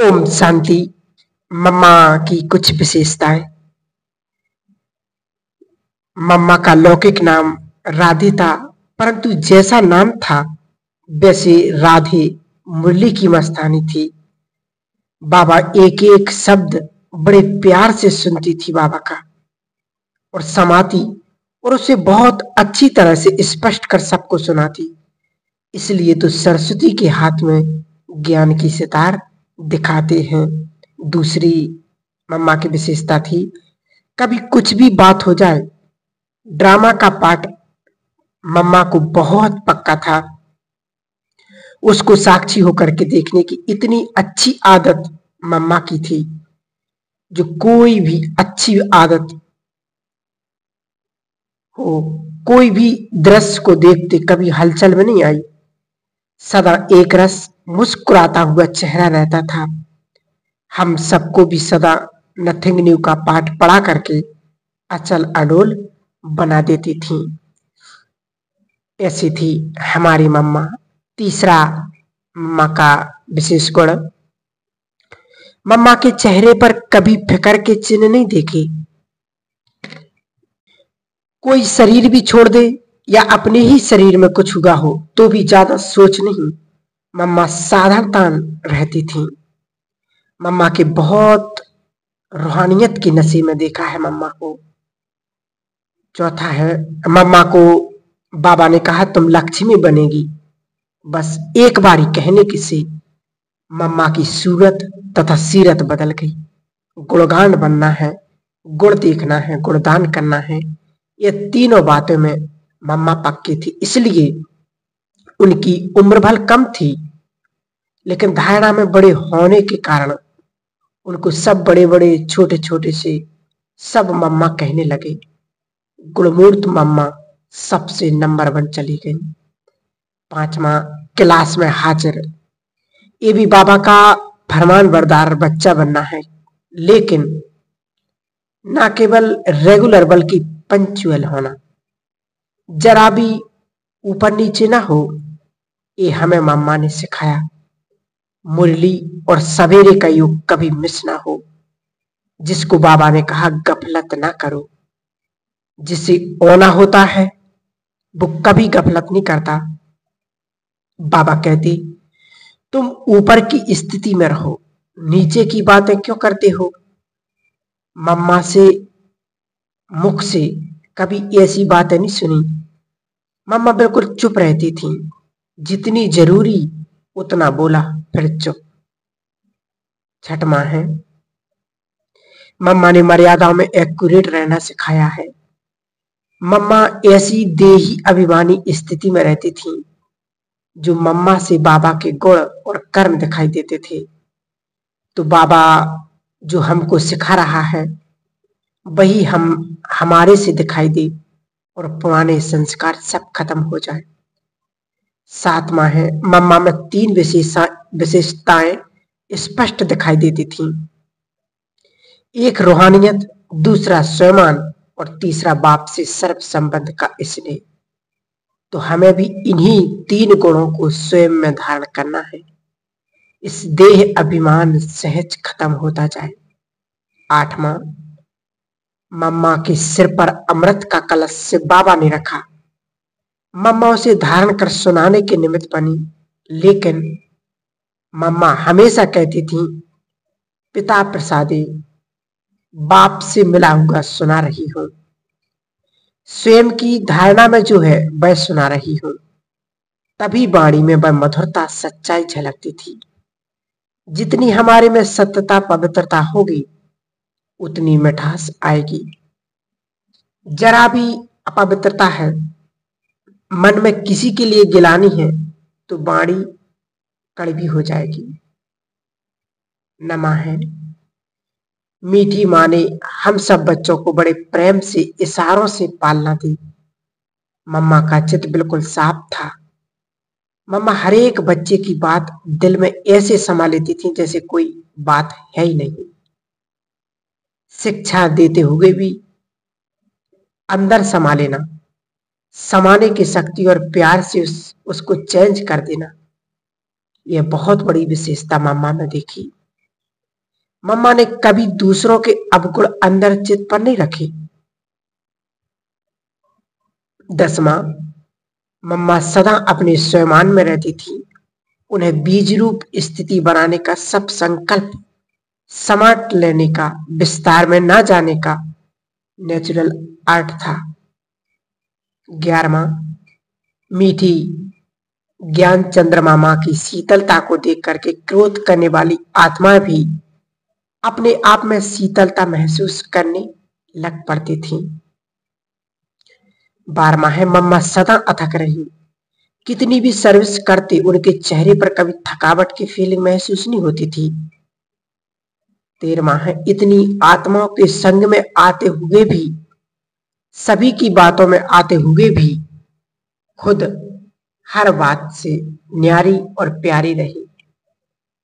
ओम शांति। मम्मा की कुछ विशेषताएं। मम्मा का लौकिक नाम राधे था, परंतु जैसा नाम था वैसे राधे मुरली की मस्तानी थी। बाबा एक एक शब्द बड़े प्यार से सुनती थी बाबा का और समाती और उसे बहुत अच्छी तरह से स्पष्ट कर सबको सुनाती। इसलिए तो सरस्वती के हाथ में ज्ञान की सितार दिखाते हैं। दूसरी मम्मा की विशेषता थी, कभी कुछ भी बात हो जाए, ड्रामा का पार्ट मम्मा को बहुत पक्का था। उसको साक्षी होकर के देखने की इतनी अच्छी आदत मम्मा की थी, जो कोई भी अच्छी आदत हो, कोई भी दृश्य को देखते कभी हलचल में नहीं आई। सदा एक रस मुस्कुराता हुआ चेहरा रहता था। हम सबको भी सदा नथिंग न्यू का पाठ पढ़ा करके अचल अडोल बना देती थी। ऐसी थी हमारी मम्मा। तीसरा मम्मा का विशेष गुण, मम्मा के चेहरे पर कभी फिक्र के चिन्ह नहीं देखे। कोई शरीर भी छोड़ दे या अपने ही शरीर में कुछ हुआ हो तो भी ज्यादा सोच नहीं, मम्मा साधारणता रहती थी। मम्मा के बहुत रूहानियत की नशे में देखा है मम्मा को। चौथा है, मम्मा को बाबा ने कहा तुम लक्ष्मी बनेगी। बस एक बारी कहने की से मम्मा की सूरत तथा सीरत बदल गई। गुणगान बनना है, गुण देखना है, गुणदान करना है, ये तीनों बातों में मम्मा पक्की थी। इसलिए उनकी उम्र भर कम थी, लेकिन धारणा में बड़े होने के कारण उनको सब बड़े बड़े छोटे छोटे से सब मम्मा कहने लगे। गुणमूर्त मम्मा सबसे नंबर 1 चली गई। पांचवा, क्लास में हाजिर। ये भी बाबा का फरमान बरदार बच्चा बनना है, लेकिन ना केवल रेगुलर बल्कि पंक्चुअल होना, जरा भी ऊपर नीचे ना हो, ये हमें मम्मा ने सिखाया। मुरली और सवेरे का युग कभी मिस ना हो। जिसको बाबा ने कहा गफलत ना करो, जिसे ओना होता है वो कभी गफलत नहीं करता। बाबा कहते तुम ऊपर की स्थिति में रहो, नीचे की बातें क्यों करते हो। मम्मा से मुख से कभी ऐसी बातें नहीं सुनी। मम्मा बिल्कुल चुप रहती थी, जितनी जरूरी उतना बोला फिर चुप। छठवां है, मम्मा ने मर्यादाओं में एक्यूरेट रहना सिखाया है। मम्मा ऐसी देही अभिमानी स्थिति में रहती थी जो मम्मा से बाबा के गुण और कर्म दिखाई देते थे। तो बाबा जो हमको सिखा रहा है वही हम हमारे से दिखाई दे और पुराने संस्कार सब खत्म हो जाए। सातवां है, मम्मा में 3 विशेषताएं स्पष्ट दिखाई देती थी। एक रूहानियत, दूसरा स्वयं और तीसरा बाप से सर्व संबंध का स्नेह। तो हमें भी इन्हीं 3 गुणों को स्वयं में धारण करना है, इस देह अभिमान सहज खत्म होता जाए। आठवां, मम्मा के सिर पर अमृत का कलश से बाबा ने रखा। मम्मा उसे धारण कर सुनाने के निमित्त बनी, लेकिन मम्मा हमेशा कहती थी पिता प्रसादे, बाप से मिला हुआ सुना रही हूं। स्वयं की धारणा में जो है वह सुना रही हूं, तभी वाणी में वह मधुरता सच्चाई झलकती थी। जितनी हमारे में सत्यता पवित्रता होगी उतनी मिठास आएगी। जरा भी अपवित्रता है, मन में किसी के लिए गिलानी है तो वाणी कड़वी हो जाएगी। नमा है, मीठी माँ ने हम सब बच्चों को बड़े प्रेम से इशारों से पालना दी। मम्मा का चित्त बिल्कुल साफ था। मम्मा हर एक बच्चे की बात दिल में ऐसे समा लेती थी जैसे कोई बात है ही नहीं। शिक्षा देते हुए भी अंदर समा लेना, समाने की शक्ति और प्यार से उसको चेंज कर देना, यह बहुत बड़ी विशेषता मम्मा में देखी। मम्मा ने कभी दूसरों के अवगुण अंदर चित्त पर नहीं रखे। 10वां, मम्मा सदा अपने स्वयं में रहती थी। उन्हें बीज रूप स्थिति बनाने का सब संकल्प समाट लेने का, विस्तार में ना जाने का नेचुरल आर्ट था। 11वां, मीठी ज्ञान चंद्रमा मां की शीतलता को देख करके क्रोध करने वाली आत्माएं भी अपने आप में शीतलता महसूस करने लग पड़ती थीं। 12वां है, मम्मा सदा अथक रही। कितनी भी सर्विस करते उनके चेहरे पर कभी थकावट की फीलिंग महसूस नहीं होती थी। 13वां है, इतनी आत्माओं के संग में आते हुए भी, सभी की बातों में आते हुए भी खुद हर बात से न्यारी और प्यारी रही।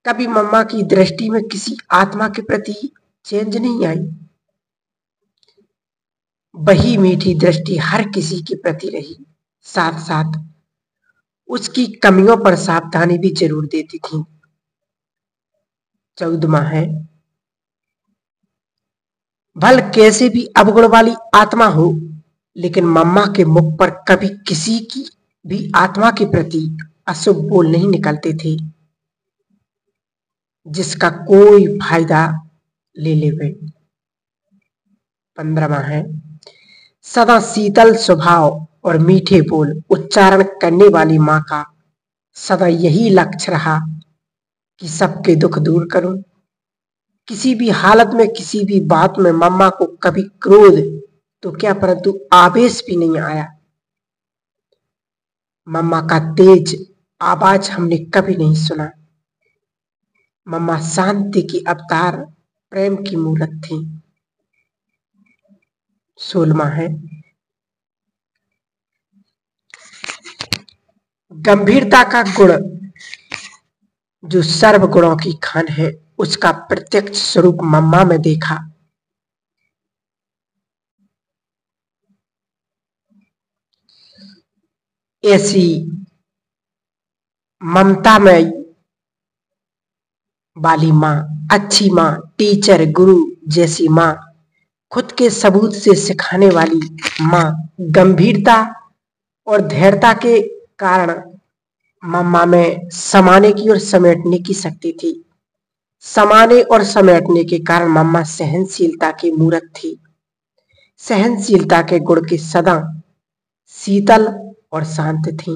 कभी मम्मा की दृष्टि में किसी आत्मा के प्रति चेंज नहीं आई। वही मीठी दृष्टि हर किसी के प्रति रही, साथ साथ उसकी कमियों पर सावधानी भी जरूर देती थी। 14वां है, भल कैसे भी अवगुण वाली आत्मा हो, लेकिन मम्मा के मुख पर कभी किसी की भी आत्मा के प्रति अशुभ बोल नहीं निकलते थे, जिसका कोई फायदा ले लेवे। 15वां है, सदा शीतल स्वभाव और मीठे बोल उच्चारण करने वाली मां का सदा यही लक्ष्य रहा कि सबके दुख दूर करूं। किसी भी हालत में, किसी भी बात में मम्मा को कभी क्रोध तो क्या परंतु आवेश भी नहीं आया। मम्मा का तेज आवाज हमने कभी नहीं सुना। मम्मा शांति की अवतार, प्रेम की मूर्त थी। 16वां है, गंभीरता का गुण जो सर्व गुणों की खान है, उसका प्रत्यक्ष स्वरूप मम्मा में देखा। ऐसी ममता में वाली माँ, अच्छी माँ, टीचर गुरु जैसी माँ, खुद के सबूत से सिखाने वाली माँ, गंभीरता और धैर्यता के कारण मम्मा में समाने की और समेटने की शक्ति थी। समाने और समेटने के कारण मम्मा सहनशीलता की मूर्त थी। सहनशीलता के गुण की सदा शीतल और शांत थी।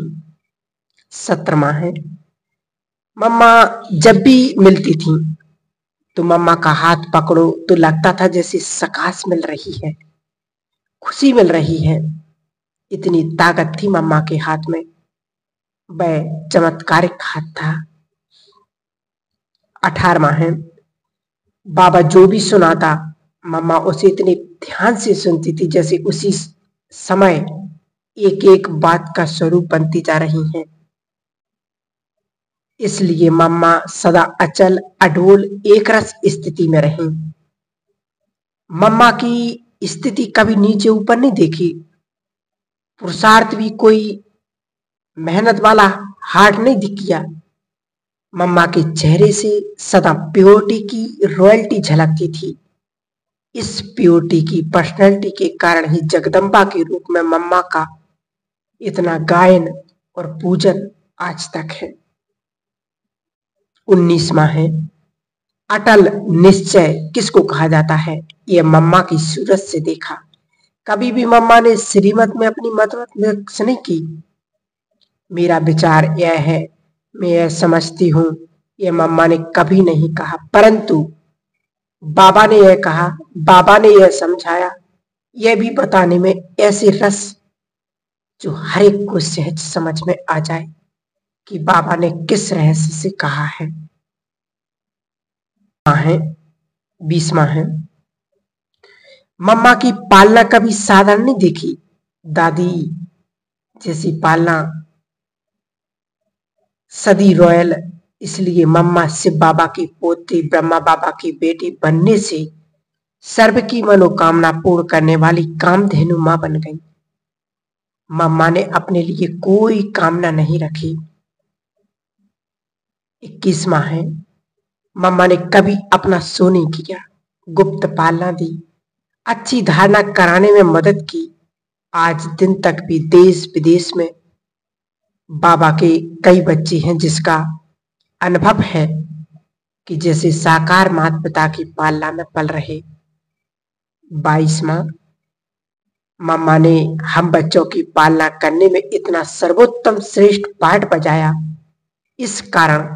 17वां है, मम्मा जब भी मिलती थी तो मम्मा का हाथ पकड़ो तो लगता था जैसे सकाश मिल रही है, खुशी मिल रही है। इतनी ताकत थी मम्मा के हाथ में, वह चमत्कारिक हाथ था। 18वां है, बाबा जो भी सुनाता मम्मा उसे इतने ध्यान से सुनती थी जैसे उसी समय एक एक बात का स्वरूप बनती जा रही है। इसलिए मम्मा सदा अचल, अडोल, एकरस स्थिति में रही। मम्मा की स्थिति कभी नीचे ऊपर नहीं देखी। पुरुषार्थ भी कोई मेहनत वाला हार्ड नहीं किया। मम्मा के चेहरे से सदा प्योरिटी की रॉयल्टी झलकती थी। इस प्योरिटी की पर्सनैलिटी के कारण ही जगदम्बा के रूप में मम्मा का इतना गायन और पूजन आज तक है। 19वां है, अटल निश्चय किसको कहा जाता है? यह मम्मा की सूरत से देखा। कभी भी मम्मा ने श्रीमत में अपनी मत व्यक्त नहीं की। मेरा विचार यह है, मैं यह समझती हूं, यह मम्मा ने कभी नहीं कहा, परंतु बाबा ने यह कहा, बाबा ने यह समझाया, यह भी बताने में ऐसे रस जो हर एक को सहज समझ में आ जाए कि बाबा ने किस रहस्य से कहा है। 20वां है, मम्मा की पालना कभी साधारण नहीं देखी। दादी जैसी पालना सदी रॉयल। इसलिए मम्मा शिव बाबा की पोती, ब्रह्मा बाबा की बेटी बनने से सर्व की मनोकामना पूर्ण करने वाली कामधेनु मां बन गई। मम्मा ने अपने लिए कोई कामना नहीं रखी। 21वां है, मम्मा ने कभी अपना शो नहीं किया, गुप्त पालना दी, अच्छी धारणा कराने में मदद की। आज दिन तक भी देश विदेश में बाबा के कई बच्चे हैं जिसका अनुभव है कि जैसे साकार माता पिता की पालना में पल रहे। 22वां, मम्मा ने हम बच्चों की पालना करने में इतना सर्वोत्तम श्रेष्ठ पाठ बजाया, इस कारण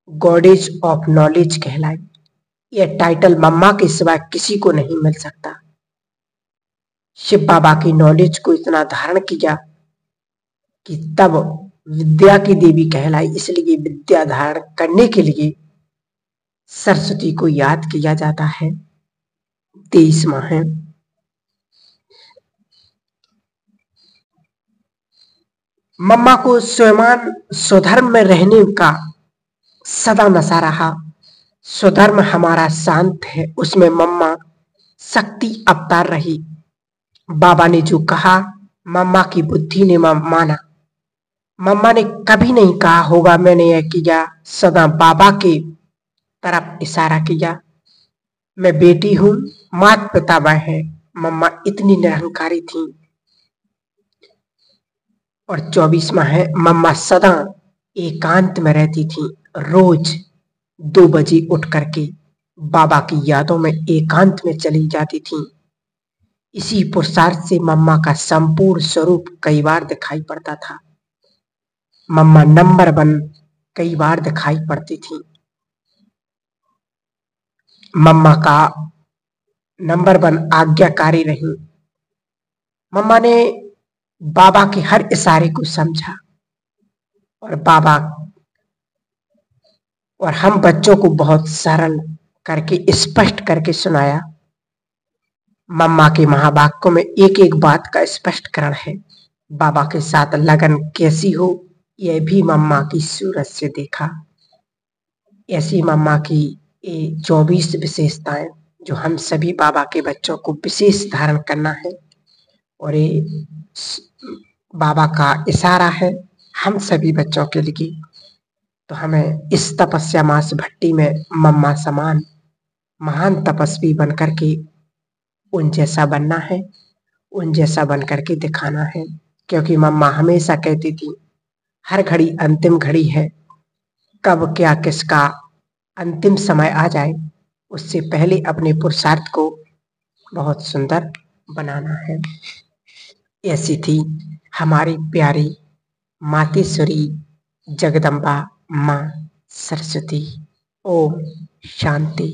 गॉडेज ऑफ नॉलेज कहलाई। यह टाइटल मम्मा के सिवा किसी को नहीं मिल सकता। शिव बाबा की नॉलेज को इतना धारण किया कि तब विद्या की देवी कहलाई। इसलिए विद्या धारण करने के लिए सरस्वती को याद किया जाता है। 23वां है, मम्मा को स्वयं स्वधर्म में रहने का सदा नशा रहा। स्वधर्म हमारा शांत है, उसमें मम्मा शक्ति अवतार रही। बाबा ने जो कहा मम्मा की बुद्धि ने माना। मम्मा ने कभी नहीं कहा होगा मैंने यह किया, सदा बाबा के तरफ इशारा किया। मैं बेटी हूं, माता पिता वह है। मम्मा इतनी निरहंकारी थी। और 24वां है, मम्मा सदा एकांत में रहती थी। रोज 2 बजे उठ करके बाबा की यादों में एकांत में चली जाती थी। इसी पुरुषार्थ से मम्मा का संपूर्ण स्वरूप कई बार दिखाई पड़ता था। मम्मा नंबर 1 कई बार दिखाई पड़ती थी। मम्मा का नंबर 1 आज्ञाकारी रही। मम्मा ने बाबा के हर इशारे को समझा और बाबा और हम बच्चों को बहुत सरल करके स्पष्ट करके सुनाया। मम्मा के महावाक्यों में एक एक बात का स्पष्टकरण है। बाबा के साथ लगन कैसी हो यह भी मम्मा की सूरत से देखा। ऐसी मम्मा की 24 विशेषताएं जो हम सभी बाबा के बच्चों को विशेष धारण करना है। और ये बाबा का इशारा है हम सभी बच्चों के लिए। तो हमें इस तपस्या मास भट्टी में मम्मा समान महान तपस्वी बनकर के उन जैसा बनना है, उन जैसा बनकर के दिखाना है। क्योंकि मम्मा हमेशा कहती थी हर घड़ी अंतिम घड़ी है, कब क्या किसका अंतिम समय आ जाए उससे पहले अपने पुरुषार्थ को बहुत सुंदर बनाना है। ऐसी थी हमारी प्यारी मातेश्वरी जगदम्बा माँ सरस्वती। ओम शांति।